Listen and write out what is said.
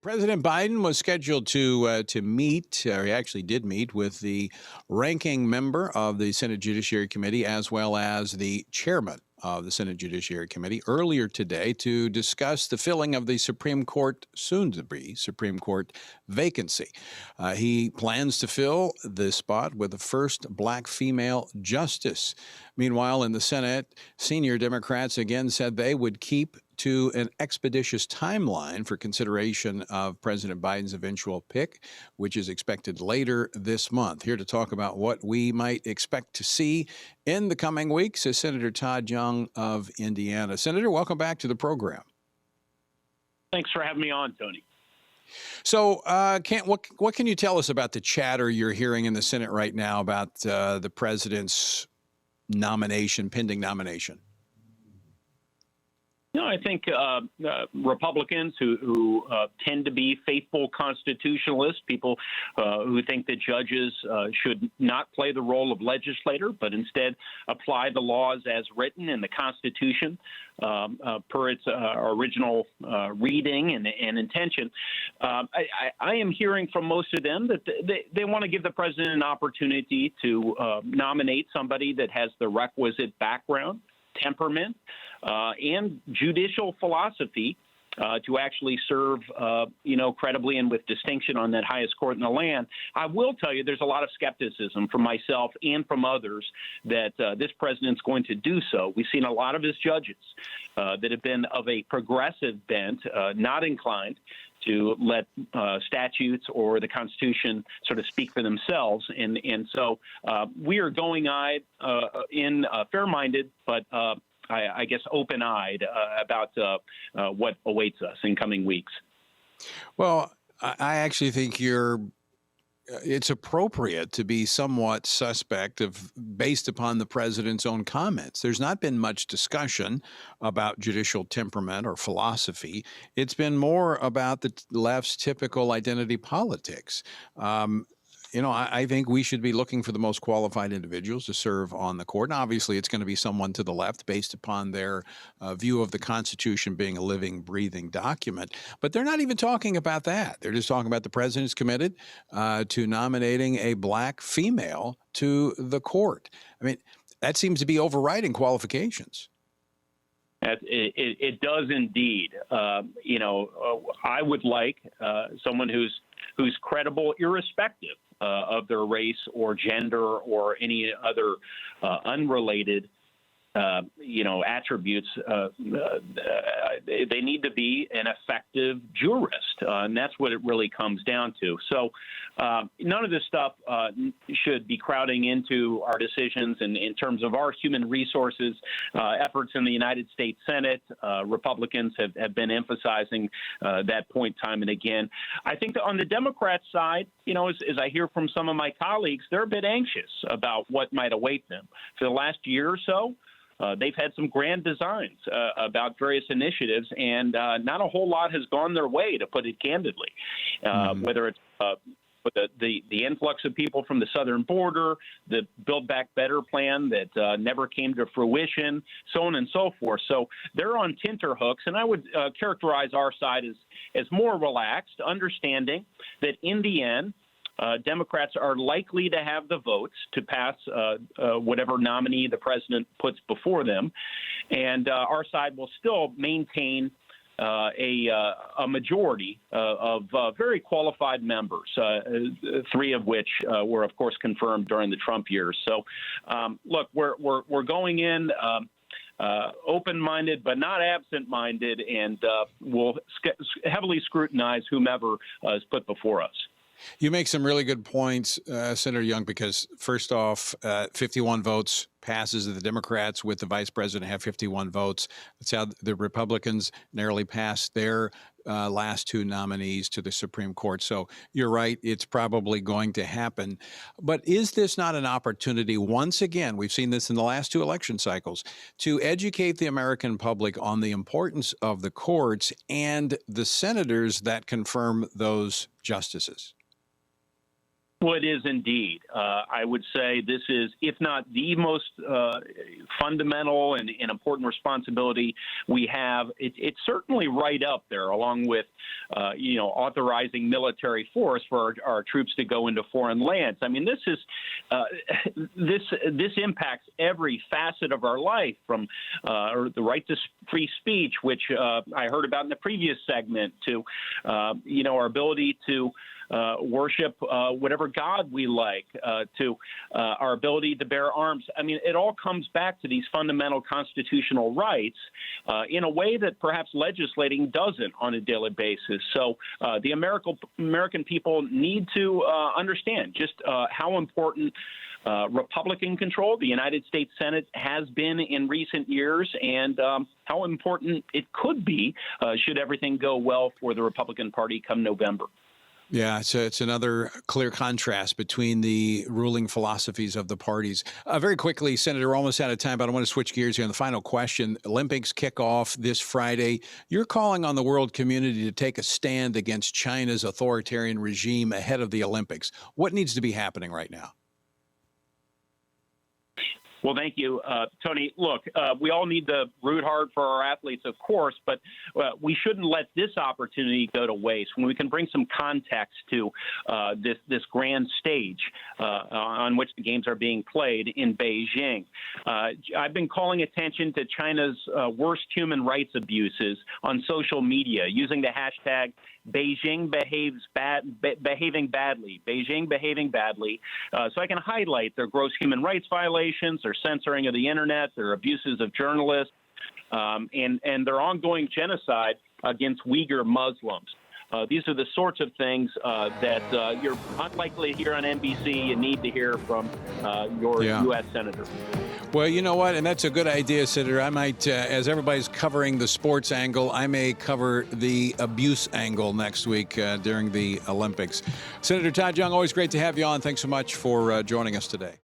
President Biden was scheduled to meet, or he actually did meet with the ranking member of the Senate Judiciary Committee, as well as the chairman of the Senate Judiciary Committee earlier today to discuss the filling of the Supreme Court, soon-to-be Supreme Court vacancy. He plans to fill the spot with the first black female justice. Meanwhile, in the Senate, senior Democrats again said they would keep to an expeditious timeline for consideration of President Biden's eventual pick, which is expected later this month. Here to talk about what we might expect to see in the coming weeks is Senator Todd Young of Indiana. Senator, welcome back to the program. Thanks for having me on, Tony. So, what can you tell us about the chatter you're hearing in the Senate right now about the president's pending nomination? No, I think Republicans who tend to be faithful constitutionalists, people who think that judges should not play the role of legislator, but instead apply the laws as written in the Constitution per its original reading and intention. I am hearing from most of them that they want to give the president an opportunity to nominate somebody that has the requisite background, temperament, and judicial philosophy to actually serve, credibly and with distinction on that highest court in the land. I will tell you there's a lot of skepticism from myself and from others that this president's going to do so. We've seen a lot of his judges that have been of a progressive bent, not inclined to let statutes or the Constitution sort of speak for themselves. And so we are going in fair-minded, but I guess open-eyed about what awaits us in coming weeks. Well, I actually think it's appropriate to be somewhat suspect based upon the president's own comments. There's not been much discussion about judicial temperament or philosophy. It's been more about the left's typical identity politics. I think we should be looking for the most qualified individuals to serve on the court. And obviously, it's going to be someone to the left based upon their view of the Constitution being a living, breathing document. But they're not even talking about that. They're just talking about the president's committed to nominating a black female to the court. I mean, that seems to be overriding qualifications. It does indeed. I would like someone who's credible, irrespective of their race or gender or any other unrelated attributes. They need to be an effective jurist, and that's what it really comes down to. So none of this stuff should be crowding into our decisions in terms of our human resources efforts in the United States Senate. Republicans have been emphasizing that point time and again. I think that on the Democrat side, as I hear from some of my colleagues, they're a bit anxious about what might await them. For the last year or so, they've had some grand designs about various initiatives, and not a whole lot has gone their way, to put it candidly, whether it's the influx of people from the southern border, the Build Back Better plan that never came to fruition, so on and so forth. So they're on tenterhooks, and I would characterize our side as more relaxed, understanding that in the end, Democrats are likely to have the votes to pass whatever nominee the president puts before them, and our side will still maintain a majority of very qualified members, three of which were, of course, confirmed during the Trump years. So, look, we're going in open-minded, but not absent-minded, and we'll heavily scrutinize whomever is put before us. You make some really good points, Senator Young, because first off, 51 votes passes the Democrats with the vice president have 51 votes. That's how the Republicans narrowly passed their last two nominees to the Supreme Court. So you're right, it's probably going to happen. But is this not an opportunity, once again, we've seen this in the last two election cycles, to educate the American public on the importance of the courts and the senators that confirm those justices? Well, it is indeed. I would say this is, if not the most fundamental and important responsibility we have. It's certainly right up there, along with, authorizing military force for our troops to go into foreign lands. I mean, this is this impacts every facet of our life, from the right to free speech, which I heard about in the previous segment, to our ability to worship whatever God we like, to our ability to bear arms. I mean, it all comes back to these fundamental constitutional rights in a way that perhaps legislating doesn't on a daily basis. So the American people need to understand just how important Republican control the United States Senate has been in recent years, and how important it could be should everything go well for the Republican Party come November. Yeah, so it's another clear contrast between the ruling philosophies of the parties. Very quickly, Senator, we're almost out of time, but I want to switch gears here on the final question. Olympics kick off this Friday. You're calling on the world community to take a stand against China's authoritarian regime ahead of the Olympics. What needs to be happening right now? Well, thank you, Tony. Look, we all need to root hard for our athletes, of course, but we shouldn't let this opportunity go to waste when we can bring some context to this grand stage on which the games are being played in Beijing. I've been calling attention to China's worst human rights abuses on social media, using the hashtag Beijing behaving badly, Beijing behaving badly, so I can highlight their gross human rights violations, their censoring of the internet, their abuses of journalists, and their ongoing genocide against Uyghur Muslims. These are the sorts of things that you're unlikely to hear on NBC. You need to hear from your U.S. senator. Well, you know what? And that's a good idea, Senator. I might, as everybody's covering the sports angle, I may cover the abuse angle next week during the Olympics. Senator Todd Young, always great to have you on. Thanks so much for joining us today.